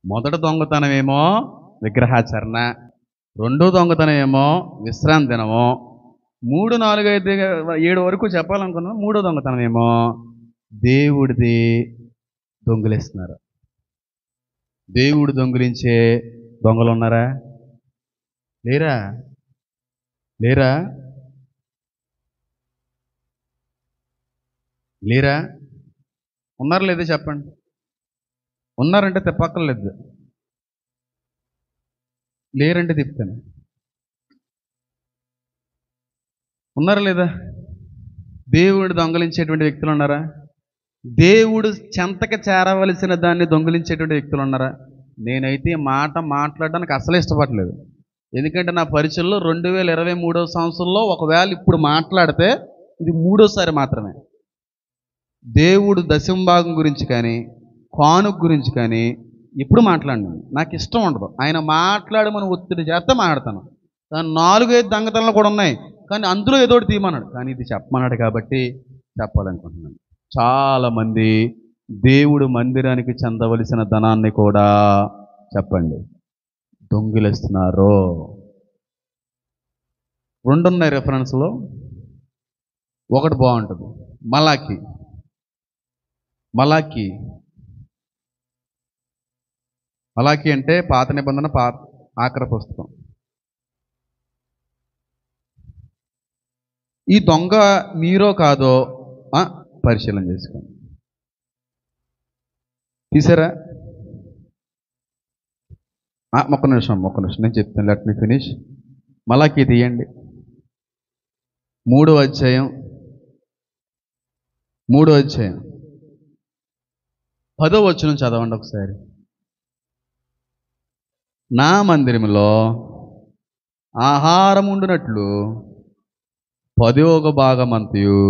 మొదటి దొంగతనం ఏమో విగ్రహాచరణ, రెండో దొంగతనం ఏమో విశ్రాంతి దినము, 3, 4, 5, 7 వరకు చెప్పాలనుకున్నాం. మూడో దొంగతనం ఏమో దేవుడిది దొంగిలిస్తున్నారు. దేవుడు దొంగిలించే దొంగలు ఉన్నారా? లేరా? లేరా? లేరా? ఉన్నారు లేదా చెప్పండి. ఉన్నారంటే తిప్పక్కర్లేదు, లేరంటే తిప్పుతాను. ఉన్నారా లేదా? దేవుడు దొంగిలించేటువంటి వ్యక్తులు ఉన్నారా? దేవుడు చెంతకి చేరవలసిన దాన్ని దొంగిలించేటువంటి వ్యక్తులు ఉన్నారా? నేనైతే మాట మాట్లాడడానికి అసలే ఇష్టపడలేదు. ఎందుకంటే నా పరిచయంలో 2023 సంవత్సరంలో ఒకవేళ ఇప్పుడు మాట్లాడితే ఇది 3వసారి మాత్రమే. దేవుడు దశంభాగం గురించి కానీ కానుక గురించి కానీ ఎప్పుడు మాట్లాడినాను. నాకు ఇష్టం ఉండదు. ఆయన మాట్లాడమని ఒత్తిడి చేస్తే మాట్లాడతాను. 4, 5 దొంగతనాలు కూడా ఉన్నాయి, కానీ అందులో ఏదో ఒకటి తీయమన్నాడు. కానీ ఇది చెప్పమన్నాడు కాబట్టి చెప్పాలనుకుంటున్నాను. చాలామంది దేవుడు మందిరానికి చెందవలసిన ధనాన్ని కూడా చెప్పండి దొంగిలిస్తున్నారు. 2 ఉన్నాయి రెఫరెన్స్లో, ఒకటి బాగుంటుంది. మలాకి అంటే పాత నిబంధన ఆఖరి పుస్తకం. ఈ దొంగ మీరో కాదో పరిశీలన చేసుకోండి. తీసారా? ఒక్క నిమిషం నేను చెప్తాను. Let me finish. మలాకి తీయండి. 3వ అధ్యాయం 10వ వచనం చదవండి ఒకసారి. నా మందిరములో ఆహారం ఉండునట్లు 10వ భాగమంతయు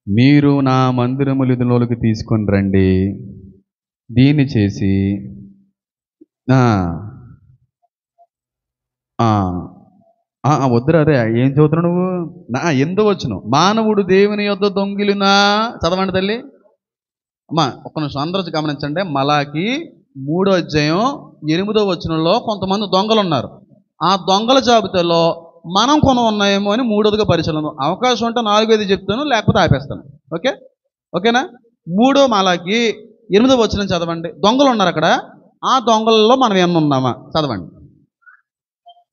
మీరు నా మందిరములోకి తీసుకొని రండి. దీన్ని చేసి వద్దురా, అదే ఏం చదువుతున్నావు నువ్వు? 8వ వచనం. మానవుడు దేవుని యొద్ద దొంగిలినా, చదవండి తల్లి అమ్మా, ఒక్క నిమిషం అందరూ గమనించండి. మలాకి 3వ అధ్యాయం 8వ వచనంలో కొంతమంది దొంగలు ఉన్నారు. ఆ దొంగల జాబితాలో మనం కొన్ని ఉన్నాయేమో అని 3వదిగా పరిశీలన. అవకాశం ఉంటే 4, 5 చెప్తాను, లేకపోతే ఆపేస్తాను. ఓకేనా? 3వ మలాకి 8వ వచనం చదవండి. దొంగలు ఉన్నారు అక్కడ. ఆ దొంగలలో మనం ఏమన్నా ఉన్నామా? చదవండి.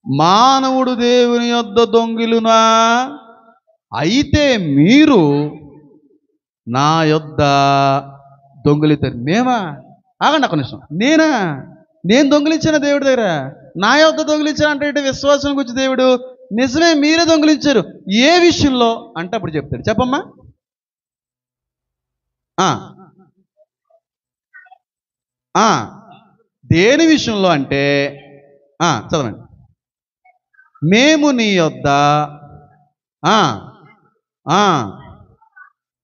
మానవుడు దేవుని యొద్ద దొంగిలునా, అయితే మీరు నా యొద్ద దొంగిలితారు. మేమా? ఆగండి ఒక్క నిమిషం. నేను దొంగిలించిన దేవుడి దగ్గర నా యొద్ద దొంగిలించాను అంటే విశ్వాసం గురించి దేవుడు నిజమే మీరే దొంగిలించారు. ఏ విషయంలో అంటే అప్పుడు చెప్తాడు. చెప్పమ్మా. దేని విషయంలో అంటే చదవండి. మేము నీ యొద్ద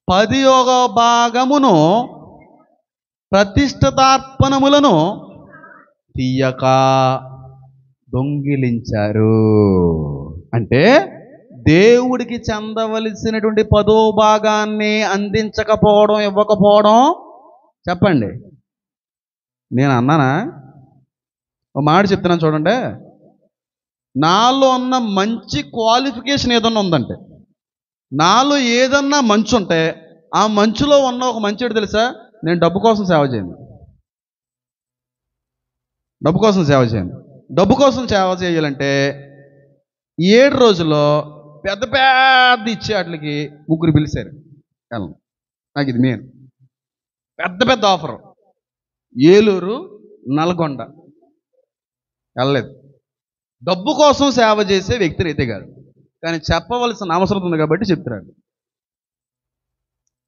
10వ భాగమును ప్రతిష్ఠితార్పణములను తీయక దొంగిలించారు. అంటే దేవుడికి చెందవలసినటువంటి 10వ భాగాన్ని అందించకపోవడం, ఇవ్వకపోవడం. చెప్పండి, నేను అన్నానా? ఓ మాట చెప్తున్నాను చూడండి. నాలో ఉన్న మంచి క్వాలిఫికేషన్ ఏదన్నా ఉందంటే, నాలో ఏదన్నా మంచు ఉంటే, ఆ మంచులో ఉన్న ఒక మంచి ఏంటి తెలుసా? నేను డబ్బు కోసం సేవ చేయను. డబ్బు కోసం సేవ చేయాలంటే 7 రోజుల్లో పెద్ద పెద్ద ఇచ్చే వాటికి 3 పిలిచారు. నాకు ఇది మెయిన్ పెద్ద ఆఫర్. ఏలూరు, నల్గొండ వెళ్ళలేదు. డబ్బు కోసం సేవ చేసే వ్యక్తిని అయితే కాదు, కానీ చెప్పవలసిన అవసరం ఉంది కాబట్టి చెప్తున్నాడు.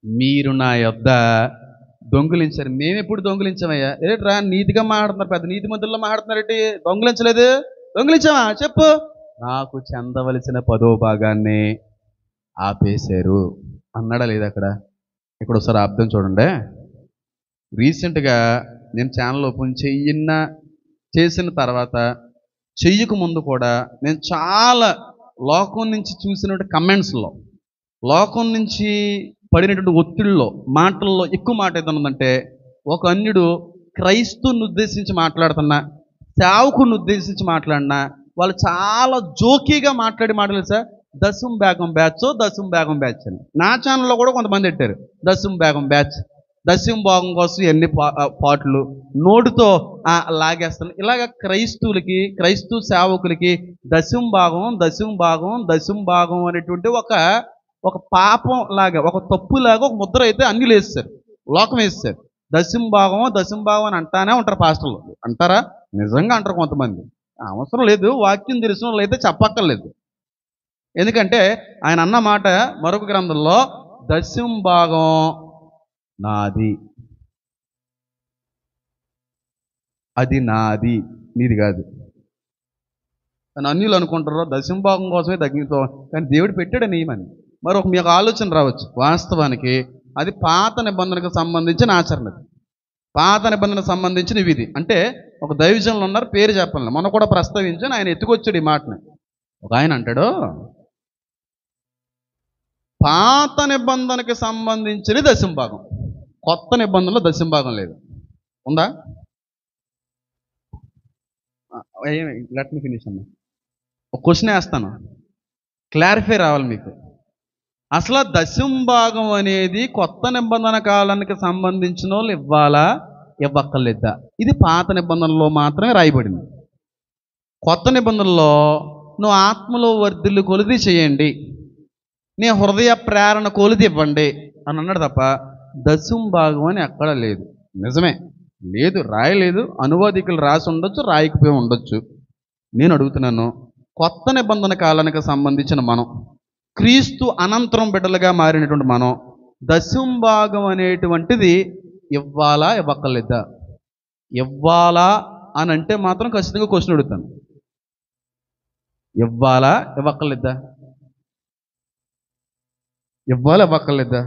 మీరు నా యొద్ద దొంగిలించారు. మేము ఎప్పుడు దొంగిలించామయ్యా? ఏట్రా నీతిగా మాట్లాడుతున్నారు, పెద్ద నీతి మంత్రుల్లో మాట్లాడుతున్నారేంటి? దొంగిలించలేదు. దొంగిలించామా చెప్పు. నాకు చెందవలసిన 10వ భాగాన్ని ఆపేశారు అన్నాడా లేదా? ఇక్కడ ఒకసారి అర్థం చూడండి. రీసెంట్గా నేను ఛానల్ ఓపెన్ చేసిన తర్వాత, చెయ్యక ముందు కూడా నేను చాలా లోకం నుంచి చూసినటువంటి కమెంట్స్లో, లోకం నుంచి పడినటువంటి ఒత్తిడిలో, మాటల్లో ఎక్కువ మాట ఏదన్నదంటే, ఒక అన్యుడు క్రైస్తువుని ఉద్దేశించి మాట్లాడుతున్నా, సేవకుని ఉద్దేశించి మాట్లాడినా వాళ్ళు చాలా జోకీగా మాట్లాడి మాటలు సార్. దశం బేగం బ్యాచ్ అని నా ఛానల్లో కూడా కొంతమంది పెట్టారు. దశం బేగం బ్యాచ్, దశం భాగం కోసం ఎన్ని పాటలు నోటితో లాగేస్తాను. ఇలాగ క్రైస్తవులకి, క్రైస్తవ సేవకులకి దశం భాగం అనేటువంటి ఒక పాపం లాగా, ఒక తప్పులాగా ఒక ముద్ర అయితే అన్ని వేస్తారు, లోకం వేస్తారు. దశం భాగం అని అంటానే ఉంటారు పాస్టర్లు. అంటారా? నిజంగా అంటారు కొంతమంది. అవసరం లేదు, వాక్యం తెలిసిన వాళ్ళు అయితే చెప్పక్కర్లేదు. ఎందుకంటే ఆయన అన్న మాట మరొక గ్రంథంలో, దశం భాగం నాది, అది నాది, నీది కాదు అని అన్యులు అనుకుంటారు. దశం భాగం కోసమే తగ్గితో, కానీ దేవుడు పెట్టాడు నియమని. మరి మీకు ఆలోచన రావచ్చు, వాస్తవానికి అది పాత నిబంధనకు సంబంధించిన ఆచరణ. పాత నిబంధనకు సంబంధించిన విధి. అంటే ఒక దైవజనులు ఉన్నారు, పేరు చెప్పాలి, మొన్న కూడా ప్రస్తావించాను, ఆయన ఎత్తుకొచ్చాడు ఈ మాటని. ఒక ఆయన అంటాడు, పాత నిబంధనకి సంబంధించిన దశం భాగం, కొత్త నిబంధనలో దశం భాగం లేదు. ఉందా? లెట్ మీ ఫినిష్ అమ్మా. ఒక క్వశ్చన్ వేస్తాను, క్లారిఫై రావాలి మీకు. అసలు దశం భాగం అనేది కొత్త నిబంధన కాలానికి సంబంధించిన వాళ్ళు ఇవ్వాలా, ఇవ్వక్కర్లేదా? ఇది పాత నిబంధనలో మాత్రమే రాయబడింది. కొత్త నిబంధనలో నువ్వు ఆత్మలో వర్ధిల్లు కొలిది చేయండి, నీ హృదయ ప్రేరణ కొలిది ఇవ్వండి అని అన్నాడు తప్ప దశం భాగం అని ఎక్కడ లేదు. నిజమే, లేదు, రాయలేదు. అనువాదికులు రాసి ఉండొచ్చు, రాయకపోయి ఉండొచ్చు. నేను అడుగుతున్నాను, కొత్త నిబంధన కాలానికి సంబంధించిన మనం, క్రీస్తు అనంతరం బిడ్డలుగా మారినటువంటి మనం, దశం భాగం అనేటువంటిది ఇవ్వాలా, ఇవ్వక్కర్లేదా? ఇవ్వాలా అని అంటే మాత్రం ఖచ్చితంగా క్వశ్చన్ అడుగుతాను. ఇవ్వాలా, ఇవ్వక్కర్లేదా? ఇవ్వాలా, ఇవ్వక్కర్లేదా?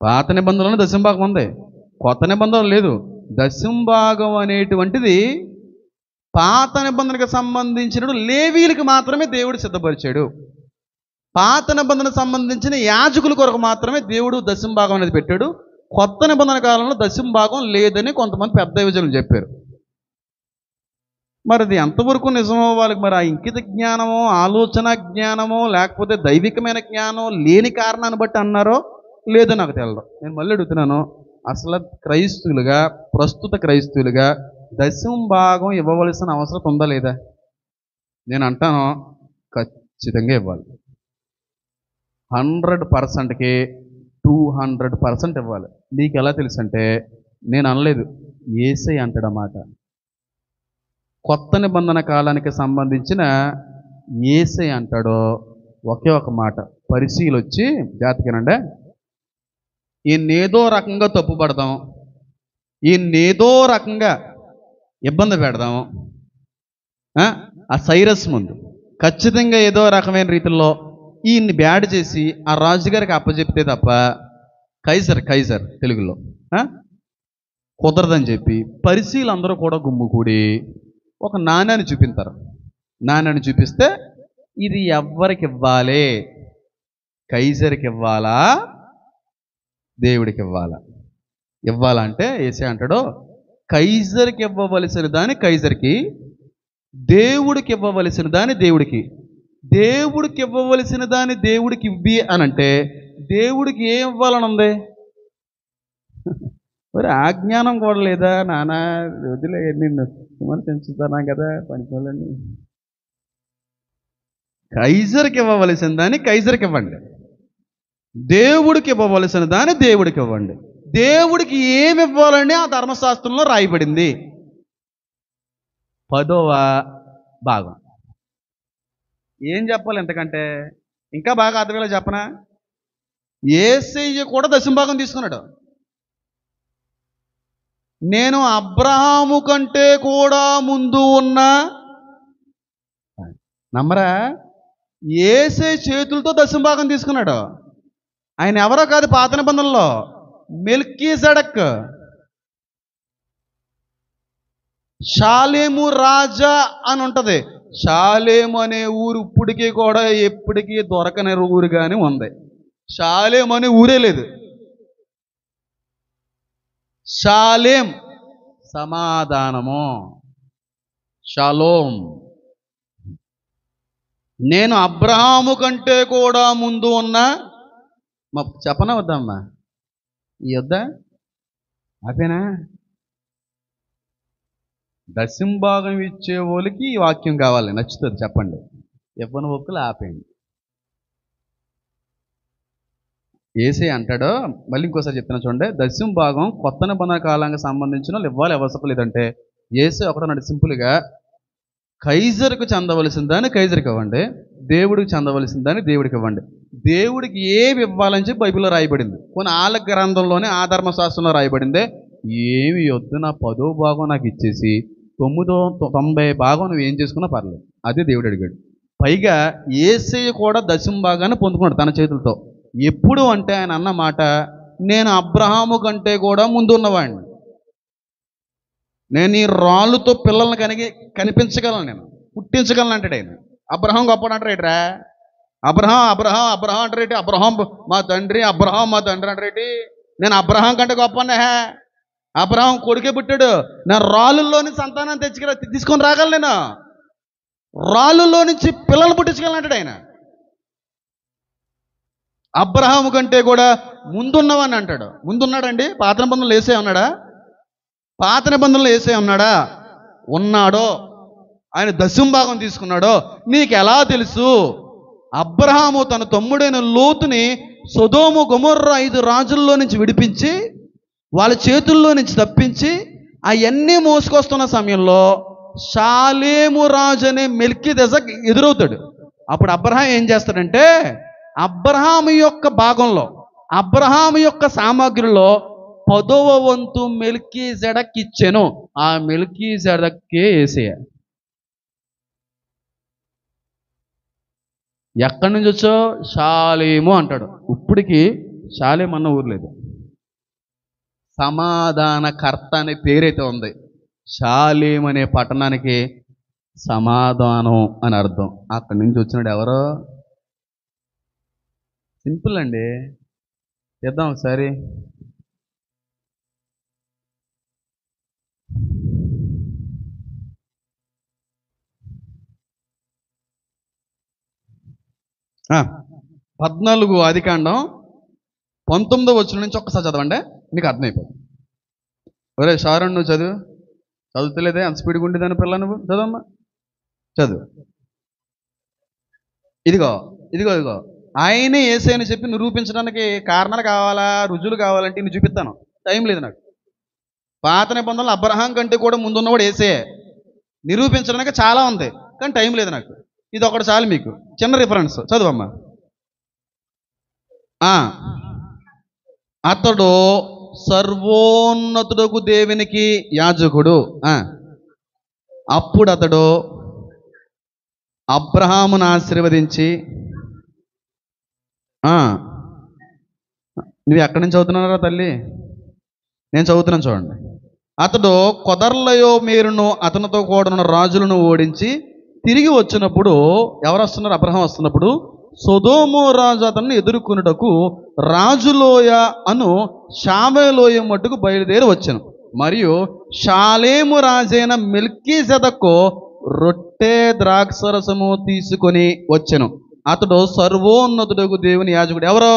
పాత నిబంధనలో దశం భాగం ఉంది, కొత్త నిబంధనలు లేదు. దశం భాగం అనేటువంటిది పాత నిబంధనకు సంబంధించిన లేవీలకు మాత్రమే దేవుడు సిద్ధపరిచాడు. పాత నిబంధనకు సంబంధించిన యాజకుల కొరకు మాత్రమే దేవుడు దశం భాగం అనేది పెట్టాడు. కొత్త నిబంధన కాలంలో దశం భాగం లేదని కొంతమంది పెద్ద విజయులు చెప్పారు. మరి అది ఎంతవరకు నిజమో వాళ్ళకి మరి ఆ ఇంకిత జ్ఞానమో, ఆలోచన జ్ఞానమో, లేకపోతే దైవికమైన జ్ఞానం లేని కారణాన్ని బట్టి అన్నారో లేదో నాకు తెలియదు. నేను మళ్ళీ అడుగుతున్నాను, అసలు క్రైస్తవులుగా, ప్రస్తుత క్రైస్తవులుగా దశం భాగం ఇవ్వవలసిన అవసరం ఉందా లేదా? నేను అంటాను, ఖచ్చితంగా ఇవ్వాలి. 100%కి 200% ఇవ్వాలి. నీకు ఎలా తెలుసు అంటే, నేను అనలేదు, యేసయ్య అంటాడన్నమాట. కొత్త నిబంధన కాలానికి సంబంధించిన యేసయ్య అంటాడో ఒకే ఒక మాట. పరిశీలి వచ్చి జాతికేనండి, ఈయన్నేదో రకంగా తప్పుపడదాం, ఈయన్నేదో రకంగా ఇబ్బంది పెడదాం, ఆ సైరస్ ముందు ఖచ్చితంగా ఏదో రకమైన రీతిలో ఈయన్ని బ్యాడ్ చేసి ఆ రాజుగారికి అప్పచెప్తే తప్ప, కైజర్ తెలుగులో కుదరదని చెప్పి పరిశీలందరూ కూడా గుమ్ముకూడి ఒక నాణ్యాన్ని చూపిస్తారు. నాణ్యాన్ని చూపిస్తే ఇది ఎవరికి ఇవ్వాలి? కైజర్కి ఇవ్వాలా, దేవుడికి ఇవ్వాలా? ఇవ్వాలంటే యేసయ్య అంటాడు, కైజర్కి ఇవ్వవలసిన దాన్ని కైజర్కి, దేవుడికి ఇవ్వవలసిన దాన్ని దేవుడికి. దేవుడికి ఇవ్వవలసిన దాన్ని దేవుడికి ఇవ్వి అని అంటే దేవుడికి ఏం ఇవ్వాలని ఉంది? మరి ఆ జ్ఞానం కూడా లేదా? నానా వదిలే, నిన్ను విమర్శించుతానా కదా పనిపోలేండి. కైజర్కి ఇవ్వవలసిన దాన్ని కైజర్కి ఇవ్వండి, దేవుడికి ఇవ్వవలసిన దాన్ని దేవుడికి ఇవ్వండి. దేవుడికి ఏమి ఇవ్వాలని ఆ ధర్మశాస్త్రంలో రాయబడింది. 10వ భాగం. ఏం చెప్పాలి ఎంతకంటే? ఇంకా బాగా అర్థమయ్యేలా చెప్పనా? యేసయ్య కూడా దశమ భాగం తీసుకున్నాడు. నేను అబ్రహాము కంటే కూడా ముందు ఉన్నా, నమ్మరా? యేసయ్య చేతులతో దశమ భాగం తీసుకున్నాడు. ఆయన ఎవరో కాదు, పాత నిబంధనలో మెల్కీసెదెక్, షాలేము రాజా అని ఉంటుంది. షాలేము అనే ఊరు ఇప్పటికీ కూడా ఎప్పటికీ దొరకని ఊరుగానే ఉంది. షాలేం అనే ఊరే లేదు. షాలేం సమాధానము, షలోం. నేను అబ్రహాము కంటే కూడా ముందు ఉన్న చెప్పనా వద్దమ్మా? ఈ వద్దా అదేనా? దశంభాగం ఇచ్చే వాళ్ళకి ఈ వాక్యం కావాలి, నచ్చుతుంది చెప్పండి. ఇవ్వని ఒక్కలు ఆపేయండి. ఏసే అంటాడో మళ్ళీ ఇంకోసారి చెప్తున్నా చూడండి. దశంభాగం కొత్త నిబంధన కాలానికి సంబంధించిన వాళ్ళు ఇవ్వాలి, అవసరం లేదంటే ఏసే ఒకటన్నాడు సింపుల్గా, కైజర్కు చెందవలసిన దాన్ని కైజర్కి ఇవ్వండి, దేవుడికి చెందవలసిన దాన్ని దేవుడికి ఇవ్వండి. దేవుడికి ఏమి ఇవ్వాలని చెప్పి బైబిల్లో రాయబడింది. కొన్ని ఆల గ్రంథంలోనే ఆధర్మశాస్త్రంలో రాయబడిందే, ఏమి వద్దు నా 10వ భాగం నాకు ఇచ్చేసి 90 భాగం నువ్వు ఏం చేసుకున్నా పర్లేదు, అదే దేవుడు అడిగాడు. పైగా యేసయ్య కూడా దశంభాగాన్ని పొందుకున్నాడు తన చేతులతో. ఎప్పుడు అంటే ఆయన అన్న మాట, నేను అబ్రహాము కంటే కూడా ముందున్నవాడిని, నేను ఈ రాళ్ళుతో పిల్లల్ని కనిపించగలను, నేను పుట్టించగలను అంటాడు ఆయన. అబ్రహాం గొప్పడు అంటారేట్రా? అబ్రహాం అబ్రహాం అబ్రహాం అంటారేటి? అబ్రహాం మా తండ్రి, అబ్రహాం మా తండ్రి అంటారేటి? నేను అబ్రహాం కంటే గొప్పనే. అబ్రహాం కొడుకే పుట్టాడు, నేను రాళ్ళుల్లో నుంచి సంతానం తీసుకొని రాగలను, నేను రాళ్ళుల్లో నుంచి పిల్లలు పుట్టించగలను అంటాడు ఆయన. అబ్రహాము కంటే కూడా ముందున్నవాడిని అంటాడు. ముందున్నాడండి? పాత నిబంధనలు వేసే ఉన్నాడా? పాత నిబంధనలు వేసే ఉన్నాడా? ఉన్నాడో. ఆయన దశంభాగం తీసుకున్నాడో నీకు ఎలా తెలుసు? అబ్రహాము తన తమ్ముడైన లోతుని సొదోము గొమొర్రా 5 రాజుల్లో నుంచి విడిపించి వాళ్ళ చేతుల్లో నుంచి తప్పించి అవన్నీ మోసుకొస్తున్న సమయంలో షాలేము రాజు అనే మెల్కీదెదెక్ ఎదురవుతాడు. అప్పుడు అబ్రహాం ఏం చేస్తాడంటే, అబ్రహాము యొక్క భాగంలో, అబ్రహాము యొక్క సామాగ్రిలో 10వ వంతు మెల్కీజెదెక్ ఇచ్చెను. ఆ మెల్కీజెదెక్కే యేసయ్య. ఎక్కడి నుంచి వచ్చో? షాలేము అంటాడు. ఇప్పటికి షాలేము అన్న ఊరు లేదు. సమాధానకర్త అనే పేరైతే ఉంది. షాలేము అనే పట్టణానికి సమాధానం అని అర్థం. అక్కడి నుంచి వచ్చినాడు ఎవరో? సింపుల్ అండి. చేద్దాం ఒకసారి. ఆ 14 ఆదికాండం 19వ వచనం నుంచి ఒక్కసారి చదవండి, మీకు అర్థమైపోతుంది. ఒరే షారణ్, నువ్వు చదువుతలేదే? అంత స్పీడ్గా ఉండేదాని పిల్ల, నువ్వు చదవమ్మా, చదువు. ఇదిగో ఇదిగో ఇదిగో ఆయనే యేసయ్యని చెప్పి నిరూపించడానికి కారణాలు కావాలా, రుజువులు కావాలంటే నేను చూపిస్తాను. టైం లేదు నాకు. పాత నిబంధనలు అబ్రహాం కంటే కూడా ముందున్నవాడు యేసయ్యే. నిరూపించడానికి చాలా ఉంది, కానీ టైం లేదు నాకు. ఇది ఒకటి చాలు మీకు, చిన్న రిఫరెన్స్. చదువమ్మా. అతడు సర్వోన్నతుడకు దేవునికి యాజకుడు. అప్పుడు అతడు అబ్రహామును ఆశీర్వదించి, నువ్వు ఎక్కడి నుంచి చదువుతున్నారా తల్లి? నేను చదువుతున్నాను చూడండి. అతడు కొదర్లయో మీరును అతనితో కూడిన రాజులను ఓడించి తిరిగి వచ్చినప్పుడు, ఎవరు వస్తున్నారు? అబ్రహాం వస్తున్నప్పుడు సొదోము రాజు అతన్ని ఎదుర్కొనుటకు రాజులోయ అను షావేలోయ మట్టుకు బయలుదేరి వచ్చాను. మరియు షాలేము రాజైన మెల్కీజెదెకు రొట్టె ద్రాక్షరసము తీసుకొని వచ్చాను. అతడు సర్వోన్నతుడకు దేవుని యాజకుడు. ఎవరో?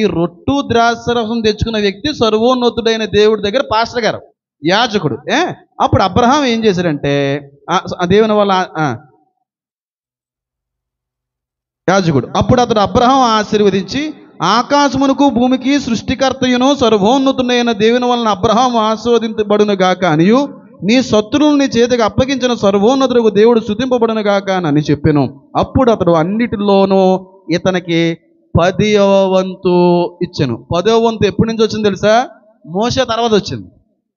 ఈ రొట్టు ద్రాక్షరసం తెచ్చుకున్న వ్యక్తి సర్వోన్నతుడైన దేవుడి దగ్గర పాస్టర్ గారు, యాజకుడు. అప్పుడు అబ్రహాం ఏం చేశాడంటే, దేవుని వల్ల యాజకుడు. అప్పుడు అతడు అబ్రహాం ఆశీర్వదించి, ఆకాశమునకు భూమికి సృష్టికర్తయును సర్వోన్నతుడైన దేవుని వలన అబ్రహాం ఆశీర్వదించబడును గాక అనియు, నీ శత్రువులను నీ చేతికి అప్పగించిన సర్వోన్నతులకు దేవుడు స్తుతింపబడును గాక అని చెప్పాను. అప్పుడు అతడు అన్నిటిలోనూ ఇతనికి 10వ వంతు ఇచ్చాను. 10వ వంతు ఎప్పటి నుంచి వచ్చింది తెలుసా? మోషే తర్వాత వచ్చింది.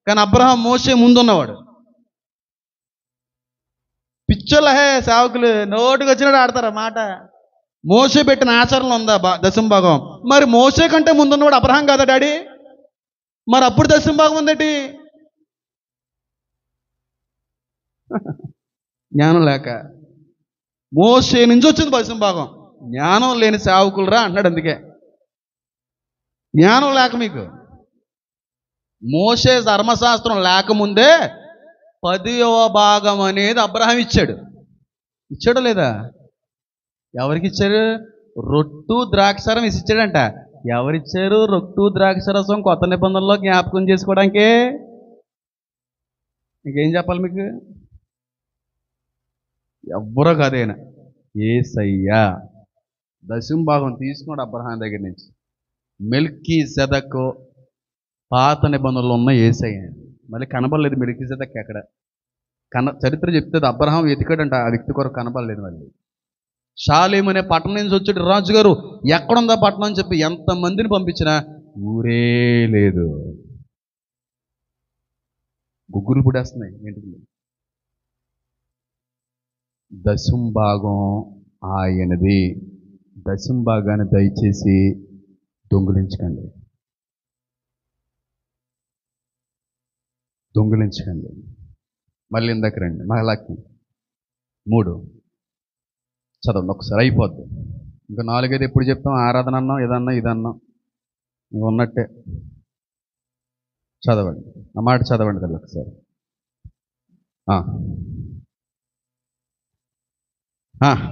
కానీ అబ్రహాం మోషే ముందున్నవాడు. పిచ్చోళ్ళహే సేవకులు, నోటికి వచ్చినట్టు ఆడతారా మాట. మోషే పెట్టిన ఆచరణ ఉందా దశంభాగం? మరి మోషే కంటే ముందున్నవాడు అబ్రహాం కాదా డాడీ? మరి అప్పుడు దశంభాగం ఉందేంటి? జ్ఞానం లేక. మోషే నుంచి వచ్చింది దశంభాగం. జ్ఞానం లేని సేవకులరా అంటున్నాడు. అందుకే జ్ఞానం లేక మీకు. మోషే ధర్మశాస్త్రం లేకముందే 10వ భాగం అనేది అబ్రహాం ఇచ్చాడు. ఇచ్చాడో లేదా? ఎవరికి ఇచ్చారు? రొట్టు ద్రాక్షరసం ఇచ్చాడంట. ఎవరిచ్చారు రొట్టు ద్రాక్షరసం కొత్త నిబంధనలో జ్ఞాపకం చేసుకోవడానికి? ఇంకేం చెప్పాలి మీకు? ఎవ్వరో కాదేనా, యేసయ్య దశమ భాగం తీసుకున్నాడు అబ్రహాం దగ్గర నుంచి. మెల్కీసెదెకు పాత నిబంధనలు ఉన్న యేసయ్య. మళ్ళీ కనబడలేదు మెల్కీసెదెకు ఎక్కడ. చరిత్ర చెప్తుంది అబ్రహాం వెతికాడంట, ఆ వ్యక్తి కొరకు కనబడలేదు. మళ్ళీ షాలేము అనే పట్టణం నుంచి వచ్చాడు రాజుగారు, ఎక్కడుందా పట్టణం అని చెప్పి ఎంతమందిని పంపించినా ఊరే లేదు. గుగ్గులు పుడేస్తున్నాయి ఏంటికి. దశమ భాగం ఆయనది. దశమ భాగాన్ని దయచేసి దొంగిలించకండి. మళ్ళీ ఇందాక రండి, మహిళకి 3 చదవండి ఒకసారి, అయిపోద్ది. ఇంకా 4 అయితే ఎప్పుడు చెప్తాం? ఆరాధన అన్నాం, ఇదన్నాం, ఇదన్నాం, ఇంక ఉన్నట్టే. చదవండి, ఆ మాట చదవండి కదా ఒకసారి.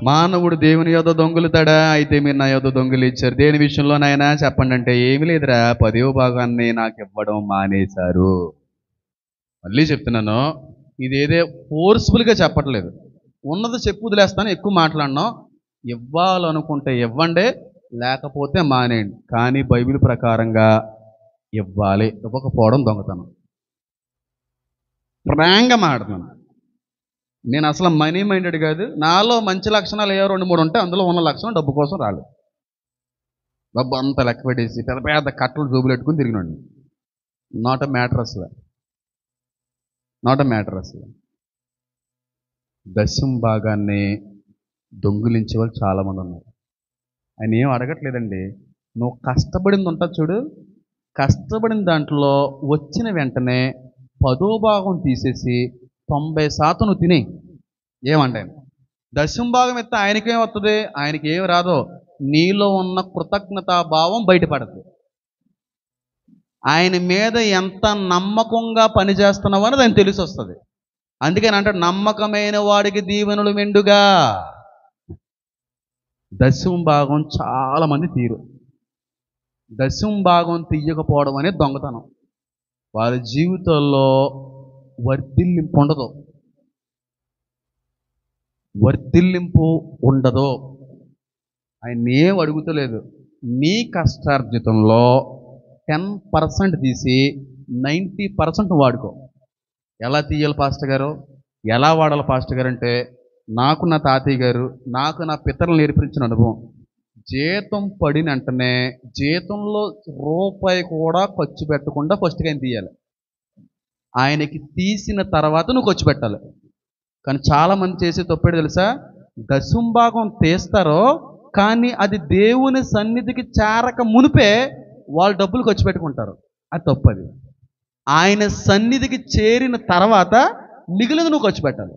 మానవుడు దేవుని యొద్ద దొంగిలుతాడా? అయితే మీరు నా యొద్ద దొంగిలిచ్చారు. దేని విషయంలోనైనా చెప్పండి అంటే, ఏమి లేదురా, 10వ భాగాన్ని నాకు ఇవ్వడం మానేశారు. మళ్ళీ చెప్తున్నాను, ఇదేదే ఫోర్స్ఫుల్గా చెప్పట్లేదు. ఉన్నది చెప్పు వదిలేస్తాను, ఎక్కువ మాట్లాడినాం. ఇవ్వాలనుకుంటే ఇవ్వండి, లేకపోతే మానేయండి. కానీ బైబిల్ ప్రకారంగా ఇవ్వాలి. ఇవ్వకపోవడం దొంగతనం. ప్రాంగా మాట్లాడుతున్నాను. నేను అసలు మనీ మైండెడ్ కాదు. నాలో మంచి లక్షణాలు ఏవో 2-3 ఉంటే అందులో ఉన్న లక్షణం డబ్బు కోసం రాలేదు. డబ్బు అంతా లెక్క పెట్టేసి పెద్ద పెద్ద కట్టలు జోబులు పెట్టుకుని తిరిగినండి. నాట్ అ మ్యాటర్ అసలు. దశమ భాగాన్ని దొంగిలించే వాళ్ళు చాలామంది ఉన్నారు. ఆయన ఏం అడగట్లేదండి. నువ్వు కష్టపడింది ఉంటుంది చూడు, కష్టపడిన దాంట్లో వచ్చిన వెంటనే 10వ భాగం తీసేసి 90% నువ్వు తినే. ఏమంటే దశమ భాగం ఎత్తే ఆయనకేం వస్తుంది? ఆయనకి ఏం రాదో, నీలో ఉన్న కృతజ్ఞతాభావం బయటపడదు. ఆయన మీద ఎంత నమ్మకంగా పనిచేస్తున్నావు అనేది ఆయన తెలిసి వస్తుంది. అందుకని అంటే నమ్మకమైన వాడికి దీవెనలు మెండుగా. దశమ భాగం చాలామంది తీరు. దశమ భాగం తీయకపోవడం అనేది దొంగతనం. వారి జీవితంలో వర్ధిల్లింపు ఉండదు. ఆయన ఏం అడుగుతలేదు. నీ కష్టార్జితంలో 10% తీసి 90% వాడుకో. ఎలా తీయాలి పాస్టర్ గారు, ఎలా వాడాలి పాస్టర్ గారు అంటే, నాకు నా తాతయ్య గారు, నాకు నా పితరులు నేర్పించిన అనుభవం. జీతం పడిన వెంటనే జీతంలో రూపాయి కూడా ఖర్చు పెట్టకుండా ఫస్ట్గా ఆయన తీయాలి. ఆయనకి తీసిన తర్వాత నువ్వు ఖర్చు పెట్టాలి. కానీ చాలామంది చేసే తప్పేడు తెలుసా? దశమ భాగం తీస్తారో కానీ అది దేవుని సన్నిధికి చేరక మునిపే వాళ్ళు డబ్బులు ఖర్చు పెట్టుకుంటారు. అది తప్పది. ఆయన సన్నిధికి చేరిన తర్వాత మిగిలిన నువ్వు ఖర్చు పెట్టాలి.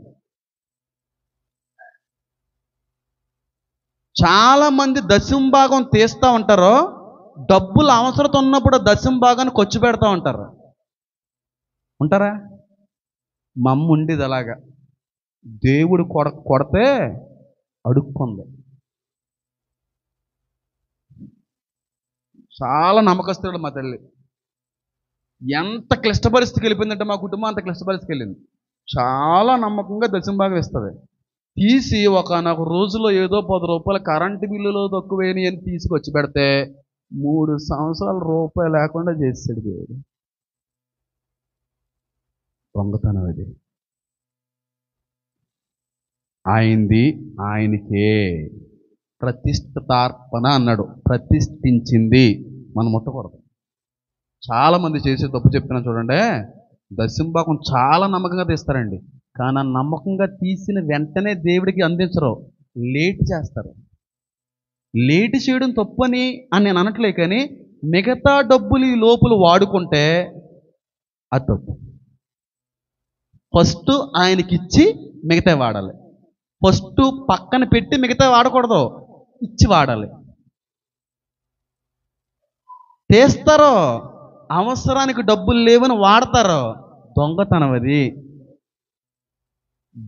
చాలామంది దశమ భాగం తీస్తూ ఉంటారో, డబ్బులు అవసరత ఉన్నప్పుడు దశమ భాగాన్ని ఖర్చు పెడతా ఉంటారా? మా అమ్మ ఉండేది అలాగా. దేవుడు కొడితే అడుక్కుంది. చాలా నమ్మకస్తుడు మా తల్లి. ఎంత క్లిష్ట పరిస్థితికి వెళ్ళిపోయిందంటే మా కుటుంబం అంత క్లిష్ట పరిస్థితికి వెళ్ళింది. చాలా నమ్మకంగా దశమ భాగం ఇస్తుంది. తీసి ఒకనొక రోజులో ఏదో 10 రూపాయలు కరెంటు బిల్లులో తక్కువేని అని తీసుకొచ్చి పెడితే 3 సంవత్సరాలు రూపాయలు లేకుండా చేసాడు దేవుడు. దొంగతనం అది. ఆయనది ఆయనకే. ప్రతిష్ఠితార్పణ అన్నాడు, ప్రతిష్ఠించింది. మనం ముట్టకూడదు. చాలామంది చేసే తప్పు చెప్తున్నా చూడండి. దశమ భాగం చాలా నమ్మకంగా తీస్తారండి, కానీ ఆ నమ్మకంగా తీసిన వెంటనే దేవుడికి అందించరు, లేట్ చేస్తారు. లేట్ చేయడం తప్పని నేను అనట్లే, కానీ మిగతా డబ్బులు ఈ లోపల వాడుకుంటే అది తప్పు. ఫస్ట్ ఆయనకిచ్చి మిగతా వాడాలి. ఫస్ట్ పక్కన పెట్టి మిగతా వాడకూడదు, ఇచ్చి వాడాలి. తీస్తారో అవసరానికి డబ్బులు లేవని వాడతారో, దొంగతనం అది.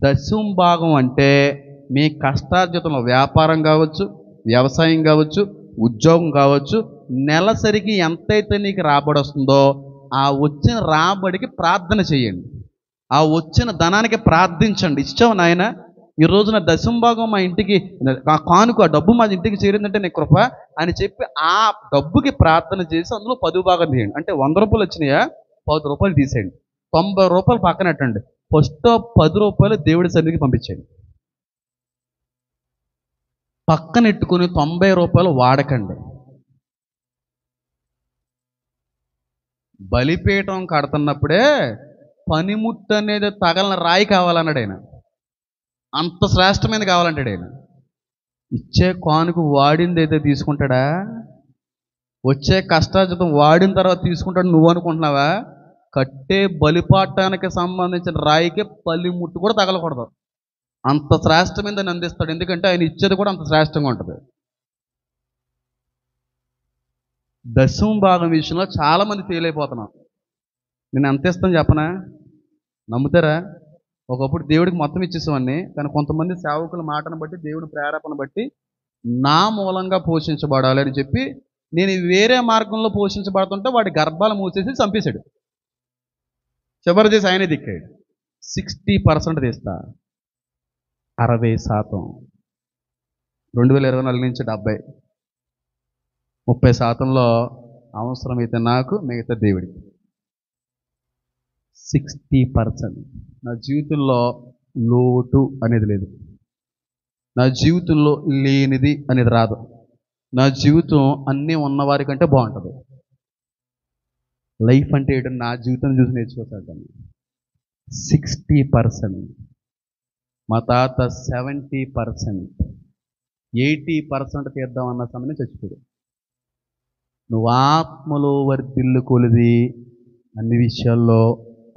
దశం భాగం అంటే మీ కష్టార్జితంలో వ్యాపారం కావచ్చు, వ్యవసాయం కావచ్చు, ఉద్యోగం కావచ్చు, నెలసరికి ఎంతైతే నీకు రాబడి వస్తుందో ఆ వచ్చిన రాబడికి ప్రార్థన చేయండి. ఆ వచ్చిన ధనానికి ప్రార్థించండి. ఇచ్చావు నాయన, ఈ రోజున దశం భాగం మా ఇంటికి, ఆ కానుక ఆ డబ్బు మా ఇంటికి చేరిందంటే నీ కృప అని చెప్పి ఆ డబ్బుకి ప్రార్థన చేసి అందులో 10 భాగం తీయండి. అంటే 100 రూపాయలు వచ్చినాయా, 10 రూపాయలు తీసేయండి, 90 రూపాయలు పక్కనట్టండి. ఫస్ట్ 10 రూపాయలు దేవుడి సన్నిధికి పంపించండి. పక్కనెట్టుకుని 90 రూపాయలు వాడకండి. బలిపీఠం కడుతున్నప్పుడే పనిముట్టు అనేది తగలన రాయి కావాలన్నాడు ఆయన. అంత శ్రేష్టమైనది కావాలంటాడు ఆయన. ఇచ్చే కానుక వాడింది అయితే తీసుకుంటాడా? వచ్చే కష్టార్జితం వాడిన తర్వాత తీసుకుంటాడు నువ్వు అనుకుంటున్నావా? కట్టే బలిపాటానికి సంబంధించిన రాయికి పల్లిముట్టు కూడా తగలకూడదు. అంత శ్రేష్టమైనదని అందిస్తాడు. ఎందుకంటే ఆయన ఇచ్చేది కూడా అంత శ్రేష్టంగా ఉంటుంది. దశమ భాగం విషయంలో చాలామంది ఫెయిల్ అయిపోతున్నాం. నేను ఎంత ఇస్తాను చెప్పనా? నమ్ముతారా? ఒకప్పుడు దేవుడికి మొత్తం ఇచ్చేసేవాడిని. కానీ కొంతమంది సేవకుల మాటను బట్టి, దేవుని ప్రేరేపణ బట్టి నా మూలంగా పోషించబడాలి అని చెప్పి నేను వేరే మార్గంలో పోషించబడుతుంటే వాడి గర్భాలు మూసేసి చంపేశాడు. చివరి చేసి ఆయనే దిక్కాడు. 60% తీస్తా, 60%, 2024 నుంచి 70, 30%లో అవసరమైతే నాకు, మిగతా దేవుడికి. 60%. నా జీవితంలో లోటు అనేది లేదు. నా జీవితంలో లేనిది అనేది రాదు. నా జీవితం అన్నీ ఉన్నవారి కంటే బాగుంటుంది. లైఫ్ అంటే ఏంటో నా జీవితం చూసి నేర్చుకోసాను. 60%. మా తాత 70%, 80% తీద్దామన్న సమయం చచ్చిపోయాడు. నువ్వు ఆత్మలో వర్ధిల్లు కొలిది అన్ని విషయాల్లో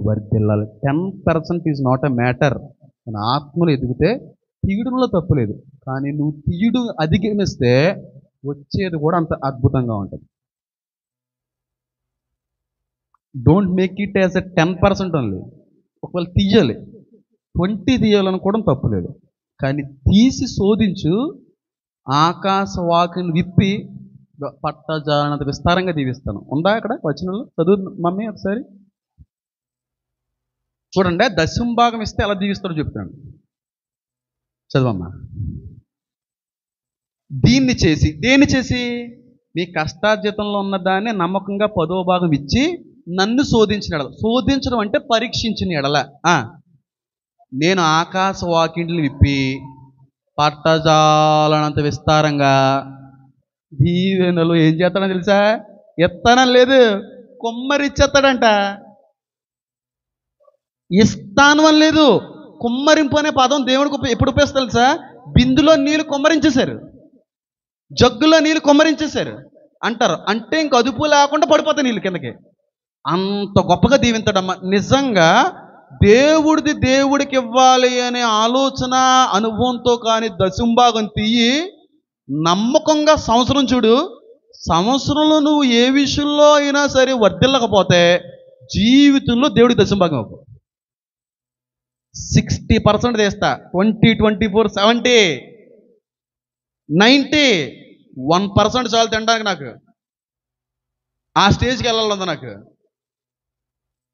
వర్ధిల్లాలి. 10% ఈజ్ నాట్ ఎ మ్యాటర్. కానీ ఆత్మలు ఎదిగితే తీయడంలో తప్పులేదు. కానీ నువ్వు తీయడు అధిగమిస్తే వచ్చేది కూడా అంత అద్భుతంగా ఉంటుంది. Don't make it as a 10% only. ఒకవేళ తీయాలి, 20 తీయాలనుకోవడం తప్పులేదు. కానీ తీసి శోధించు. ఆకాశవాకిని విప్పి పట్టజాలనంత విస్తారంగా దీవిస్తాను. ఉందా అక్కడ వచనంలో? చదువు మమ్మీ ఒకసారి చూడండి. దశమ భాగం ఇస్తే ఎలా దీవిస్తాడో చెప్తాను. చదవమ్మా. దీన్ని చేసి, దేన్ని చేసి? మీ కష్టార్జితంలో ఉన్న దాన్ని నమ్మకంగా 10వ భాగం ఇచ్చి నన్ను శోధించిన ఎడల. శోధించడం అంటే పరీక్షించిన ఎడల. నేను ఆకాశ వాకిండ్లు విప్పి పట్టజాలనంత విస్తారంగా దీవెనలు ఏం చేస్తాడో తెలుసా? ఎత్తానని లేదు, కుమ్మరిచ్చేస్తాడంట. ఇస్తాను అని లేదు, కుమ్మరింపు అనే పదం దేవుడికి ఎప్పుడు ఉపయోగిస్తారు తెలుసా? బిందులో నీళ్ళు కుమ్మరించేశారు, జగ్గులో నీళ్ళు కుమ్మరించేశారు అంటారు. అంటే ఇంక అదుపు లేకుండా పడిపోతాయి నీళ్ళు కిందకి. అంత గొప్పగా దీవింతాడమ్మా. నిజంగా దేవుడికి ఇవ్వాలి అనే ఆలోచన అనుభవంతో కానీ దశమ భాగం తీయి నమ్మకంగా సంవత్సరం చూడు. సంవత్సరంలో నువ్వు ఏ విషయంలో అయినా సరే వర్ధిల్లకపోతే జీవితంలో దేవుడికి దశమ భాగం అవ్వదు. 60% తీస్తా. 20, 24, 70, 90, 1% చాలు తినడానికి. నాకు ఆ స్టేజ్కి వెళ్ళాలి. నాకు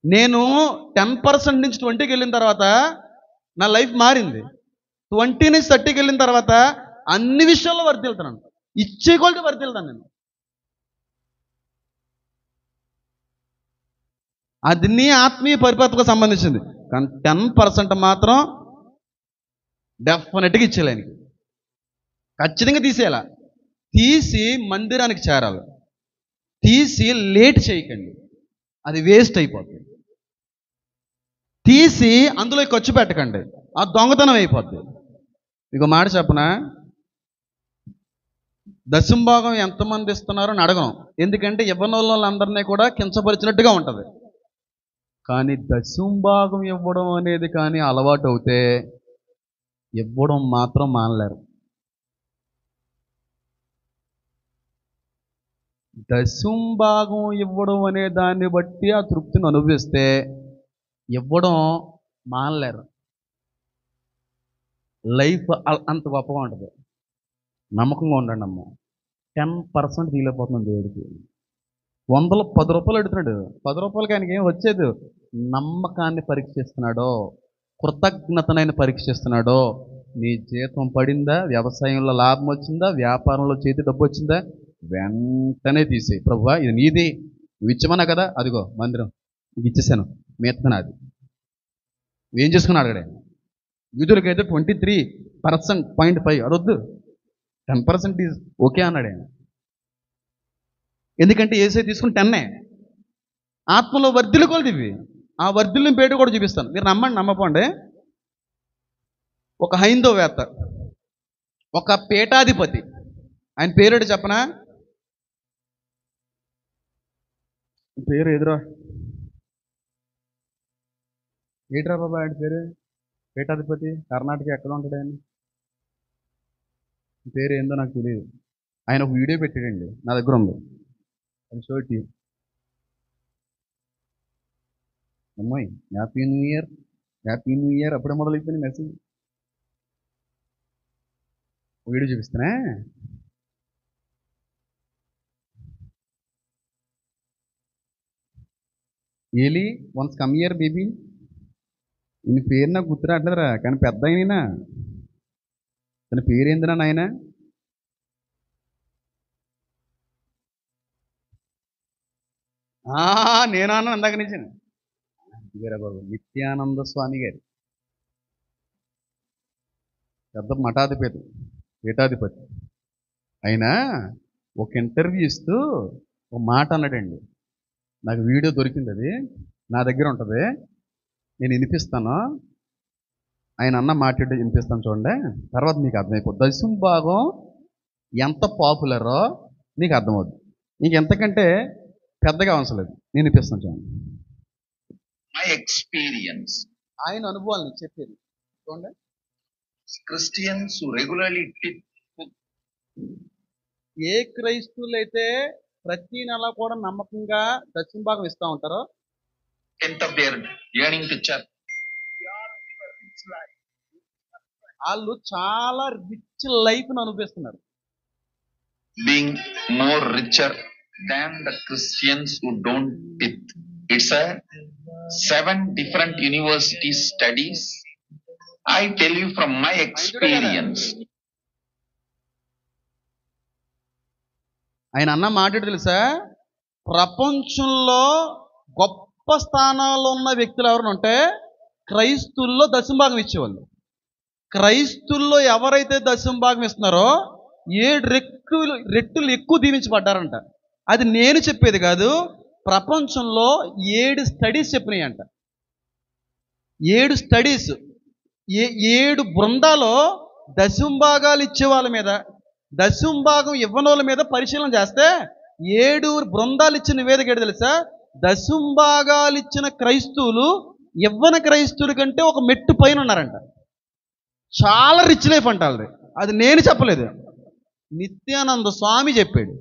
నేను 10% నుంచి 20కి వెళ్ళిన తర్వాత నా లైఫ్ మారింది. 20 నుంచి 30కి వెళ్ళిన తర్వాత అన్ని విషయాల్లో వర్ధిల్తాను. ఇచ్చే కొలది వర్ధిల్తాను నేను. అది నీ ఆత్మీయ పరిపక్వతకు సంబంధించింది. కానీ 10% మాత్రం డెఫినెట్గా ఇచ్చేయాలి. ఖచ్చితంగా తీసేయాల. తీసి మందిరానికి చేరాలి. తీసి లేట్ చేయకండి, అది వేస్ట్ అయిపోద్ది. తీసి అందులో ఖర్చు పెట్టకండి, ఆ దొంగతనం అయిపోద్ది. మీకు మాట చెప్పనా? దశమ భాగం ఎంతమంది ఇస్తున్నారో అని అడగను. ఎందుకంటే ఇవ్వని వాళ్ళందరినీ కూడా కించపరిచినట్టుగా ఉంటుంది. కానీ దశమ భాగం ఇవ్వడం అనేది కానీ అలవాటు అవుతే ఇవ్వడం మాత్రం మానలేరు. దశమ భాగం ఇవ్వడం అనే దాన్ని బట్టి ఆ తృప్తిని అనుభవిస్తే ఇవ్వడం మానలేరు. లైఫ్ అంత గొప్పగా ఉంటుంది. నమ్మకంగా ఉండండి అమ్మ. 10% తీయలేకపోతున్నాం దేవుడికి. వందలు 10 రూపాయలు అడుగుతున్నాడు. 10 రూపాయలకి ఆయనకి ఏం వచ్చేది? నమ్మకాన్ని పరీక్షిస్తున్నాడో, కృతజ్ఞతనైన పరీక్షిస్తున్నాడో. నీ జీతం పడిందా? వ్యవసాయంలో లాభం వచ్చిందా? వ్యాపారంలో చేతి డబ్బు వచ్చిందా? వెంటనే తీసేయి. ప్రభువా ఇది నీది, నువ్వు ఇచ్చమన్నా కదా, అదిగో మందిరం నీకు ఇచ్చేసాను, మిగతా నాది. ఏం చేసుకుని అడగడే. యూదులకైతే 23.5 అదొద్దు, 10% ఈజ్ ఓకే అన్నాడు ఆయన. ఎందుకంటే ఏసై తీసుకుని 10. ఆత్మలో వర్ధిల్లు కొలది ఇవి. ఆ వర్ధిల్ని పేట కూడా చూపిస్తాను. మీరు నమ్మండి నమ్మపోండి. ఒక హైందవేత్త, ఒక పీఠాధిపతి, ఆయన పేరేడు చెప్పనా? పేరు ఎదురా ఏట్రా బాబా ఆయన పేరు? పీఠాధిపతి కర్ణాటక ఎక్కడ ఉంటాడు ఆయన? పేరు ఏందో నాకు తెలియదు. ఆయన ఒక వీడియో పెట్టాడండి, నా దగ్గర ఉంది, అది షోటి. అమ్మాయి happy new year, happy new year అప్పుడే మొదలైపోయింది మెసేజ్. వీడియో చూపిస్తానే. ఏలి వన్స్ కమ్ ఇయర్ బేబీ. ఈయన పేరు నాకు గుర్తు రావట్లేదురా, కానీ పెద్ద అయినా తన పేరు ఏందిరా నాయన? నేను అన్నా అందాక నుంచి బాబు, నిత్యానంద స్వామి గారి పెద్ద మఠాధిపతి, పీఠాధిపతి. ఆయన ఒక ఇంటర్వ్యూ ఇస్తూ ఒక మాట అన్నాడండి. నాకు వీడియో దొరికింది, అది నా దగ్గర ఉంటుంది, నేను వినిపిస్తాను. ఆయన అన్న మాట వినిపిస్తాను చూడండి, తర్వాత మీకు అర్థమైపోతుంది. దశమ భాగం ఎంత పాపులరో నీకు అర్థమవుతుంది. నీకు ఎంతకంటే పెద్దగా అవసరం లేదు, నేను వినిపిస్తాను చూడండి. మై ఎక్స్పీరియన్స్, ఆయన అనుభవాలను చెప్పేది చూడండి. క్రిస్టియన్స్ రెగ్యులర్లీ ఏ క్రైస్తవులు అయితే ప్రతి నెల కూడా నమ్మకంగా దశమ భాగం ఇస్తూ ఉంటారో, 10th of their yearning to church, వాళ్ళు చాలా రిచ్ లైఫ్ ను అనుభవిస్తున్నారు. being more richer than the Christians who don't tithe. It's a 7 different university studies. I tell you from my experience. ఆయన అన్న మాట తెలుసా? ప్రపంచంలో గొప్ప స్థానాల్లో ఉన్న వ్యక్తులు ఎవరు ఉంటే క్రైస్తుల్లో దశమ భాగం ఇచ్చేవాళ్ళు. క్రైస్తుల్లో ఎవరైతే దశమ భాగం ఇస్తున్నారో 7 రెట్లు ఎక్కువ దీవించబడ్డారంట. అది నేను చెప్పేది కాదు, ప్రపంచంలో 7 స్టడీస్ చెప్పినాయి అంట. 7 స్టడీస్, 7 బృందాలు దశమ భాగాలు ఇచ్చే వాళ్ళ మీద, దశమ భాగం ఇవ్వని వాళ్ళ మీద పరిశీలన చేస్తే 7 బృందాలు ఇచ్చిన నివేదిక ఏంటి తెలుసా? దశమ భాగాలు ఇచ్చిన క్రైస్తవులు ఇవ్వని క్రైస్తవుల కంటే ఒక మెట్టు పైన ఉన్నారంట. చాలా రిచ్ లైఫ్ అంట వాళ్ళది. అది నేను చెప్పలేదు, నిత్యానంద స్వామి చెప్పాడు.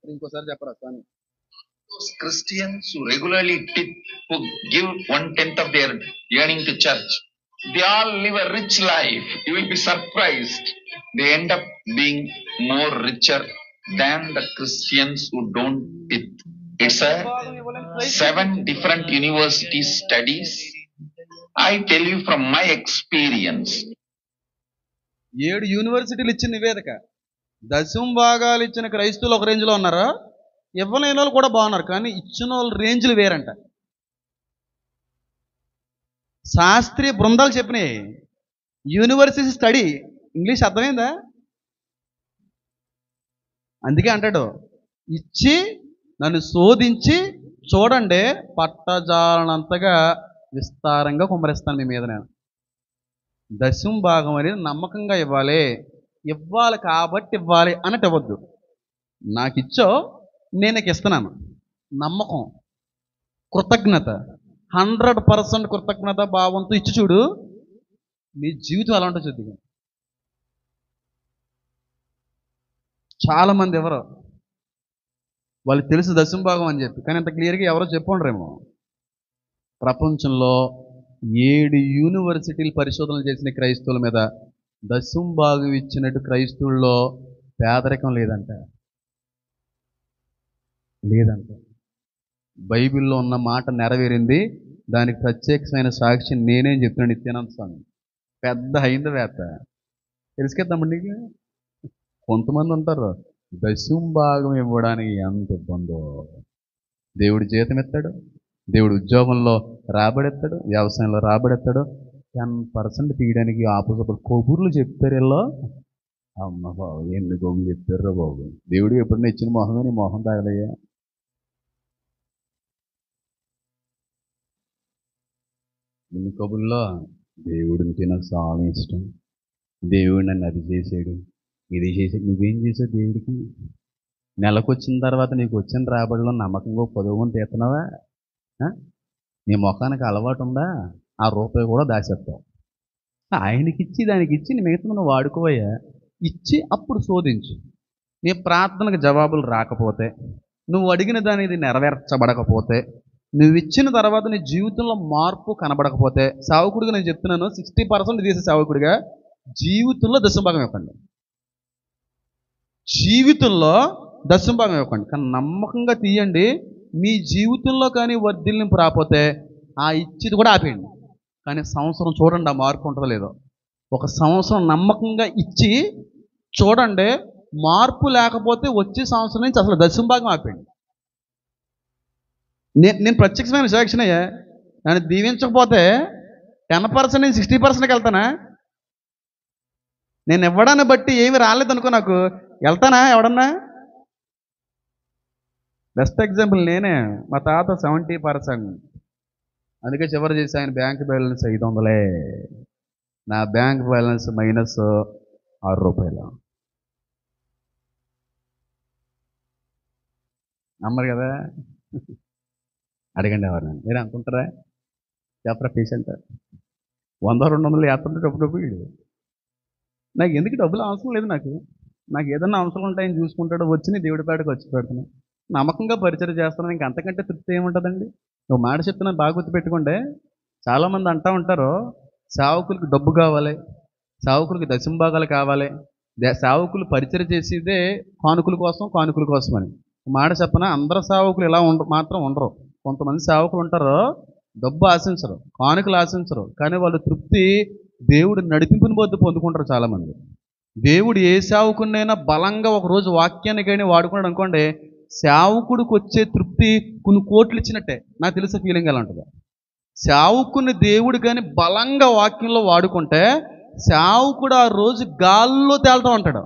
ఇంకోసారి చెప్పరా స్వామి? Those Christians who regularly tithe, who give 1/10 of their yearning to church, they all live a rich life. You will be surprised. They end up being more richer than the Christians who don't tithe. It's a 7 different university studies. I tell you from my experience. 7 యూనివర్సిటీలు ఇచ్చిన నివేదిక. దశమ భాగాలు ఇచ్చిన క్రైస్తవులు ఒక రేంజ్లో ఉన్నారు, ఇవ్వలేని వాళ్ళు కూడా బాగున్నారు, కానీ ఇచ్చిన వాళ్ళు రేంజ్లు వేరంట. శాస్త్రీయ బృందాలు చెప్పినాయి, యూనివర్సిటీ స్టడీ. ఇంగ్లీష్ అర్థమైందా? అందుకే అంటాడు, ఇచ్చి నన్ను శోధించి చూడండి, పట్టజాలనంతగా విస్తారంగా కుమ్మరిస్తాను మీ మీద. నేను దశమ భాగం అనేది నమ్మకంగా ఇవ్వాలి, ఇవ్వాలి కాబట్టి ఇవ్వాలి అన్నట్టు ఇవ్వద్దు. నాకు ఇచ్చో నేను నీకు ఇస్తున్నాను, నమ్మకం, కృతజ్ఞత, 100% కృతజ్ఞత భావంతో ఇచ్చి చూడు, నీ జీవితం ఎలా ఉంటుందో చూద్దాం. చాలామంది ఎవరు వాళ్ళకి తెలుసు దశంభాగం అని చెప్పి, కానీ అంత క్లియర్గా ఎవరో చెప్పుండ్రేమో. ప్రపంచంలో 7 యూనివర్సిటీలు పరిశోధనలు చేసిన క్రైస్తవుల మీద దశంభాగం ఇచ్చినట్టు క్రైస్తవుల్లో పేదరికం లేదంట. బైబిల్లో ఉన్న మాట నెరవేరింది. దానికి ప్రత్యేకమైన సాక్షి నేనే చెప్తున్నాను, నిత్యానంద స్వామి, పెద్ద హైందవేత్త. తెలుసు కదమ్మండి. కొంతమంది ఉంటారు దశంభాగం ఇవ్వడానికి ఎంత ఇబ్బందో. దేవుడు జీతం ఎత్తాడు, దేవుడు ఉద్యోగంలో రాబడెత్తాడు, వ్యవసాయంలో రాబడెత్తాడు. 10% తీయడానికి ఆపోజిట్ కబుర్లు చెప్తారు వీళ్ళు. అమ్మ బాబు, ఎన్ని కబుర్లు చెప్తారు బాబు. దేవుడు ఎప్పుడైనా ఇచ్చిన మొహమే నీ మొహం తాగలయ్యా. ఇన్ని కబుర్లో దేవుడికి నాకు చాలా ఇష్టం, దేవుడు నన్ను అది చేసాడు, ఇది చేసాడు. నువ్వేం చేసావు దేవుడికి? నెలకు వచ్చిన తర్వాత నీకు వచ్చిన రాబడిలో నమ్మకంగా పొదుగుని తీస్తున్నావా? నీ ముఖానికి అలవాటు ఉందా? ఆ రూపాయి కూడా దాచేస్తావు. ఆయనకి ఇచ్చి దానికి ఇచ్చి నీ మిగతా నువ్వు వాడుకోవయ్యా. ఇచ్చి అప్పుడు శోధించు. నీ ప్రార్థనకు జవాబులు రాకపోతే, నువ్వు అడిగిన దాని ఇది నెరవేర్చబడకపోతే, నువ్వు ఇచ్చిన తర్వాత నీ జీవితంలో మార్పు కనబడకపోతే, సేవకుడిగా నేను చెప్తున్నాను, 60% తీసే సేవకుడిగా జీవితంలో దశంభాగం ఇవ్వకండి. జీవితంలో దశంభాగం ఇవ్వకండి, కానీ నమ్మకంగా తీయండి. మీ జీవితంలో కానీ వర్ధిల్లింపు రాకపోతే ఆ ఇచ్చేది కూడా ఆపేయండి. కానీ సంవత్సరం చూడండి ఆ మార్పు ఉంటుందో లేదో. ఒక సంవత్సరం నమ్మకంగా ఇచ్చి చూడండి, మార్పు లేకపోతే వచ్చే సంవత్సరం నుంచి అసలు దశంభాగం ఆపేయండి. నేను ప్రత్యక్షమైన సాక్షిని అయ్యా. నన్ను దీవించకపోతే 10% నుంచి 60%కి వెళ్తానా? నేను ఇవ్వడాన్ని బట్టి ఏమి రాలేదనుకో, నాకు వెళ్తానా ఎవడన్నా? బెస్ట్ ఎగ్జాంపుల్ నేనే. మా తాత 70%. అందుకే చివరి చేసి ఆయన బ్యాంక్ బ్యాలెన్స్ 500. నా బ్యాంక్ బ్యాలెన్స్ -6 రూపాయలు. నమ్మరు కదా? అడగండి ఎవరిని. మీరు అనుకుంటారా? చెప్పరా పేషెంట్ 100-200 వేస్తుంటే డబ్బు నాకు ఎందుకు డబ్బులు అవసరం లేదు. నాకు ఏదన్నా అవసరం ఉంటే ఆయన చూసుకుంటాడు. వచ్చి దేవుడి పేటకు వచ్చి పెడుతున్నాను, నమ్మకంగా పరిచయం చేస్తున్నాను. ఇంక అంతకంటే తృప్తి ఏముంటుందండి? ఒక మాట చెప్తున్నాను, బాగా గుర్తుపెట్టుకోండి. చాలామంది అంటూ ఉంటారు, సేవకులకు డబ్బు కావాలి, సేవకులకు దశంభాగాలు కావాలి, సేవకులు పరిచయం చేసేదే కానుకల కోసం అని. మాట చెప్పనా, అందరు సేవకులు ఇలా మాత్రం ఉండరు. కొంతమంది సేవకులు ఉంటారు, డబ్బు ఆశించరు, కానుకలు ఆశించరు, కానీ వాళ్ళు తృప్తి దేవుడు నడిపింపుని పొందుకుంటారు. చాలామంది దేవుడు ఏ సేవకుడినైనా బలంగా ఒకరోజు వాక్యాన్ని కానీ వాడుకున్నాడు అనుకోండి, సేవకుడికి వచ్చే తృప్తి కొన్ని కోట్లు ఇచ్చినట్టే. నాకు తెలిసే ఫీలింగ్ ఎలా ఉంటుందో. సేవకుని దేవుడు కానీ బలంగా వాక్యంలో వాడుకుంటే సేవకుడు ఆ రోజు గాల్లో తేలుతూ ఉంటాడు.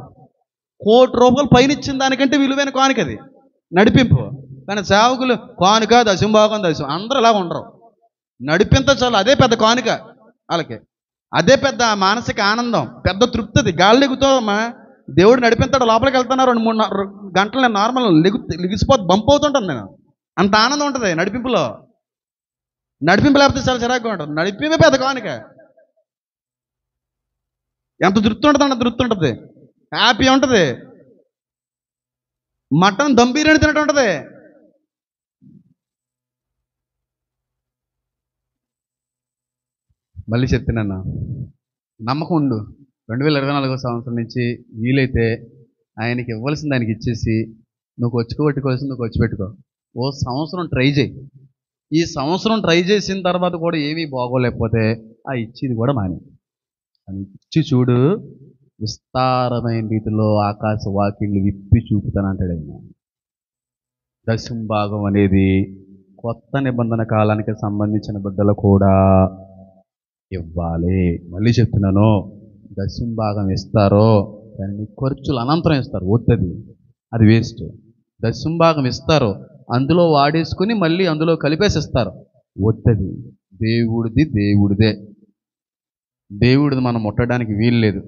₹1,00,00,000 పైన ఇచ్చిన దానికంటే విలువైన కానుక అది, నడిపింపు. కానీ సేవకులు కానుక దశంభాగం అందరూ ఇలా ఉండరు. నడిపించాలి, అదే పెద్ద కానుక వాళ్ళకి, అదే పెద్ద మానసిక ఆనందం, పెద్ద తృప్తి. అది గాలి ఎగుతామా, దేవుడు నడిపిస్తాడు. లోపలికి వెళ్తున్నా 2-3 గంటలు నేను నార్మల్ లిగిసిపోతే బంప్ అవుతుంటాను నేను. అంత ఆనందం ఉంటుంది నడిపింపులో. నడిపింపు లేకపోతే చాలా చిరాకుగా ఉంటుంది. నడిపింపే పెద్ద కానుక. ఎంత తృప్తి ఉంటుంది, అంత తృప్తి ఉంటుంది, హ్యాపీ ఉంటుంది. మటన్ దమ్ బిర్యానీ తినట్టు ఉంటుంది. మళ్ళీ చెప్తున్నాను, నమ్మకం ఉండు. 2024 సంవత్సరం నుంచి వీలైతే ఆయనకి ఇవ్వాల్సింది ఆయనకి ఇచ్చేసి, నువ్వు వచ్చుకోబెట్టుకోవాల్సింది నువ్వు వచ్చిపెట్టుకో. ఓ సంవత్సరం ట్రై చేయి. ఈ సంవత్సరం ట్రై చేసిన తర్వాత కూడా ఏమీ బాగోలేకపోతే ఆ ఇచ్చేది కూడా మాని ఇచ్చి చూడు, విస్తారమైన రీతిలో ఆకాశ వాకిళ్ళు విప్పి చూపుతానంటాడు ఆయన. దశంభాగం అనేది కొత్త నిబంధన కాలానికి సంబంధించిన బిడ్డలు కూడా ఇవ్వాలి. మళ్ళీ చెప్తున్నాను, దశంభాగం ఇస్తారో కానీ మీ ఖర్చులు అనంతరం ఇస్తారు, వద్దది, అది వేస్ట్. దశంభాగం ఇస్తారు, అందులో వాడేసుకుని మళ్ళీ అందులో కలిపేసిస్తారు, వద్దది. దేవుడిదే. దేవుడిది మనం ముట్టడానికి వీలు లేదు.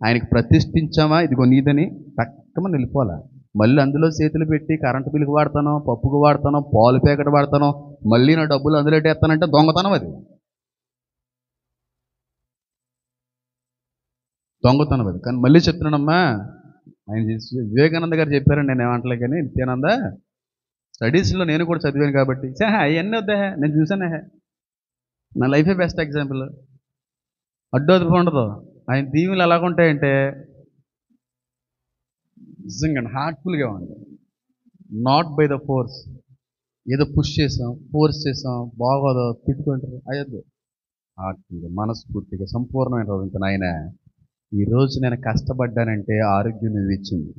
ఆయనకి ప్రతిష్ఠించామా, ఇదిగో నీదని తక్కువ వెళ్ళిపోవాలా. మళ్ళీ అందులో చేతులు పెట్టి కరెంటు బిల్లుకు వాడతాను, పప్పుకు వాడతాను, పాలు ప్యాకెట్ వాడతాను, మళ్ళీ నా డబ్బులు అందులో ఎట్టేస్తానంటే దొంగతనం. అది దొంగతనం. అది కానీ మళ్ళీ చెప్తున్నానమ్మా, ఆయన వివేకానంద గారు చెప్పారని నేను ఏమంటలే, కానీ నిత్యానంద స్టడీస్లో నేను కూడా చదివాను కాబట్టి అవన్నీ వద్దా, నేను చూసానే, నా లైఫే బెస్ట్ ఎగ్జాంపుల్. అడ్డొదుపు ఉండదు. ఆయన దీవులు ఎలాగుంటాయంటే నిజంగా హార్ట్ఫుల్గా ఉంది. నాట్ బై ద ఫోర్స్, ఏదో పుష్ చేసాం, ఫోర్స్ చేసాం, బాగోదు, తిట్టుకుంటారు, అయ్యద్దు. హార్ట్ఫుల్గా, మనస్ఫూర్తిగా, సంపూర్ణమైన హృదయంతో ఆయన ఈరోజు నేను కష్టపడ్డానంటే ఆరోగ్యం నువ్వు ఇచ్చింది,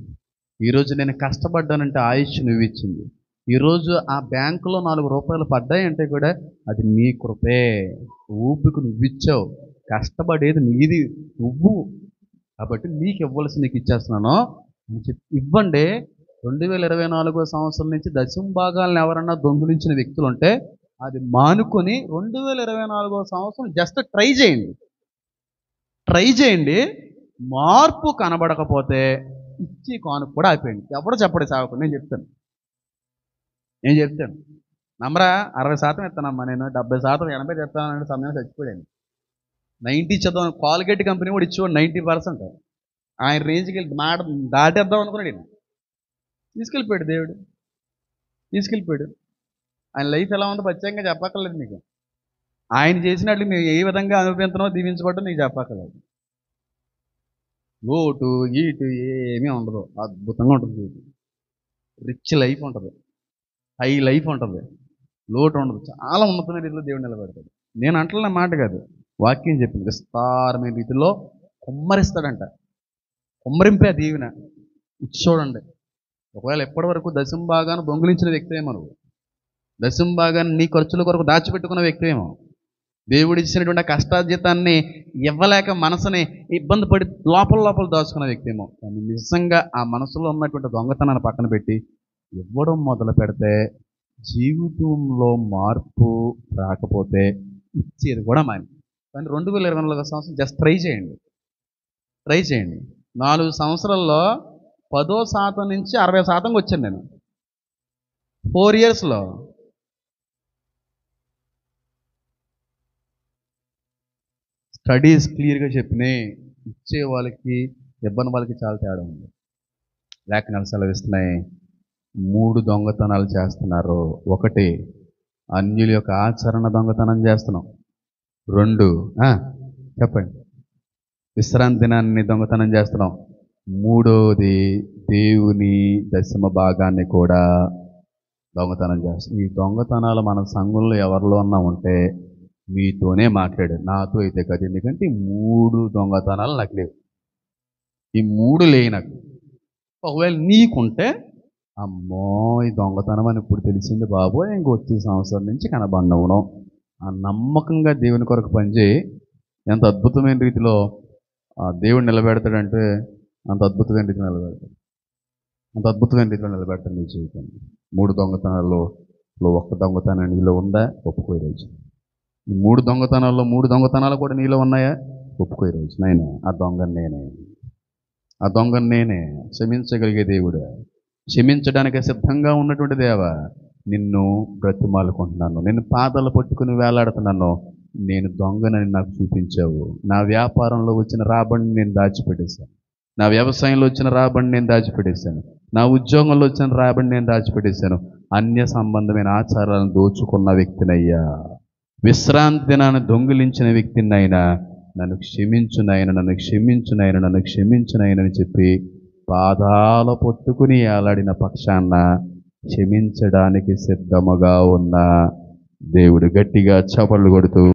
ఈరోజు నేను కష్టపడ్డానంటే ఆయుష్ నువ్వు ఇచ్చింది, ఈరోజు ఆ బ్యాంకులో 4 రూపాయలు పడ్డాయంటే కూడా అది నీ కృపే, ఊపికి నువ్వు ఇచ్చావు, కష్టపడేది నీది నువ్వు, కాబట్టి నీకు ఇవ్వాల్సి నీకు ఇచ్చేస్తున్నాను అని చెప్పి ఇవ్వండి. 2024 సంవత్సరం నుంచి దశమ భాగాలను ఎవరన్నా దొంగిలించిన వ్యక్తులు ఉంటే అది మానుకొని 2024 సంవత్సరం జస్ట్ ట్రై చేయండి. మార్పు కనబడకపోతే ఇచ్చి కానుక కూడా ఆపేయండి. ఎవడో చెప్పండి సాగుకు, నేను చెప్తాను. నమ్మరా, 60% ఇస్తానమ్మా నేను, 70% 80 చెప్తానంటే సమయం చచ్చిపోయాను. 90 చదవను కాల్గేట్ కంపెనీ కూడా ఇచ్చేవాడు 90%. ఆయన రేంజ్కి వెళ్ళి మాట దాటేద్దాం అనుకున్నాడు. ఈయన తీసుకెళ్ళిపోయాడు, దేవుడు తీసుకెళ్ళిపోయాడు. ఆయన లైఫ్ ఎలా ఉందో ప్రత్యేకంగా చెప్పక్కర్లేదు మీకు. ఆయన చేసినట్లు మేము ఏ విధంగా అనుభవిస్తున్నామో దీవించబడ్డం నీకు చెప్పక్కర్లేదు. లోటు ఈటు ఏమీ ఉండదు, అద్భుతంగా ఉంటుంది. రిచ్ లైఫ్ ఉంటుంది, హై లైఫ్ ఉంటుంది, లోటు ఉండదు, చాలా ఉన్నతమైన రీతిలో దేవుడు నిలబెడతాడు. నేను అంటున్న మాట కాదు, వాక్యం చెప్పింది. విస్తారమైన రీతిలో కుమ్మరిస్తాడంట. కుమ్మరింపే ఆ దీవెన ఇచ్చి చూడండి. ఒకవేళ ఎప్పటి వరకు దశమ భాగాన్ని దొంగిలించిన వ్యక్తి ఏమో, నువ్వు దశమ భాగాన్ని నీ ఖర్చుల కొరకు దాచిపెట్టుకున్న వ్యక్తి ఏమో, దేవుడు ఇచ్చినటువంటి కష్టార్జితాన్ని ఇవ్వలేక మనసుని ఇబ్బంది పడి లోపల దాచుకున్న వ్యక్తి ఏమో. కానీ నిజంగా ఆ మనసులో ఉన్నటువంటి దొంగతనాన్ని పక్కన పెట్టి ఇవ్వడం మొదలు పెడితే జీవితంలో మార్పు రాకపోతే ఇచ్చేది కూడా మాని. కానీ 2024 సంవత్సరం జస్ట్ ట్రై చేయండి. 4 సంవత్సరాల్లో 10% నుంచి 60% వచ్చాను నేను. 4 ఇయర్స్లో స్టడీస్ క్లియర్గా చెప్పినాయి. ఇచ్చే వాళ్ళకి ఇవ్వని వాళ్ళకి చాలా తేడా ఉంది. లేఖనాలు సెలవిస్తున్నాయి. 3 దొంగతనాలు చేస్తున్నారు. 1, అన్యుల యొక్క ఆచరణ దొంగతనం చేస్తున్నాం. 2, చెప్పండి, విశ్రాంతి దినాన్ని దొంగతనం చేస్తున్నాం. 3వది దేవుని దశమ భాగాన్ని కూడా దొంగతనం చేస్తున్నాం. ఈ దొంగతనాలు మన సంఘంలో ఎవరిలో ఉన్నా ఉంటే మీతోనే మాట్లాడు, నాతో అయితే కదా. ఎందుకంటే ఈ 3 దొంగతనాలు నాకు లేవు, ఈ 3 లేవు నాకు. ఒకవేళ నీకుంటే అమ్మో ఈ దొంగతనం అని ఇప్పుడు తెలిసింది బాబోయ్, ఇంకొచ్చే సంవత్సరం నుంచి కనబడను ఆ నమ్మకంగా దేవుని కొరకు పనిచేయి. ఎంత అద్భుతమైన రీతిలో దేవుడు నిలబెడతాడంటే అంత అద్భుతమైన రీతిలో నిలబెడతాడు నీ జీవితాన్ని. 3 దొంగతనాల్లో 1 దొంగతనం నీలో ఉందా? ఒప్పుకో ఈరోజు. ఈ 3 దొంగతనాల్లో 3 దొంగతనాలు కూడా నీలో ఉన్నాయా? ఒప్పుకో ఈరోజు. నాయన ఆ దొంగను నేనే. క్షమించగలిగే దేవుడు, క్షమించడానికి సిద్ధంగా ఉన్నటువంటి దేవా, నిన్ను బ్రతిమాలుకుంటున్నాను, నిన్ను పాదాలు పట్టుకుని వేలాడుతున్నాను. నేను దొంగనని నాకు చూపించావు. నా వ్యాపారంలో వచ్చిన రాబడిని నేను దాచిపెట్టేశాను, నా వ్యవసాయంలో వచ్చిన రాబడిని నేను దాచిపెట్టేశాను, నా ఉద్యోగంలో వచ్చిన రాబడిని నేను దాచిపెట్టేశాను. అన్య సంబంధమైన ఆచారాలను దోచుకున్న వ్యక్తినయ్యా, విశ్రాంతి దినాన్ని దొంగిలించిన వ్యక్తినైనా నన్ను క్షమించునైనా చెప్పి పాదాలు పట్టుకుని ఏలాడిన పక్షాన క్షమించడానికి సిద్ధముగా ఉన్న దేవుడు గట్టిగా చపళ్ళు కొడుతూ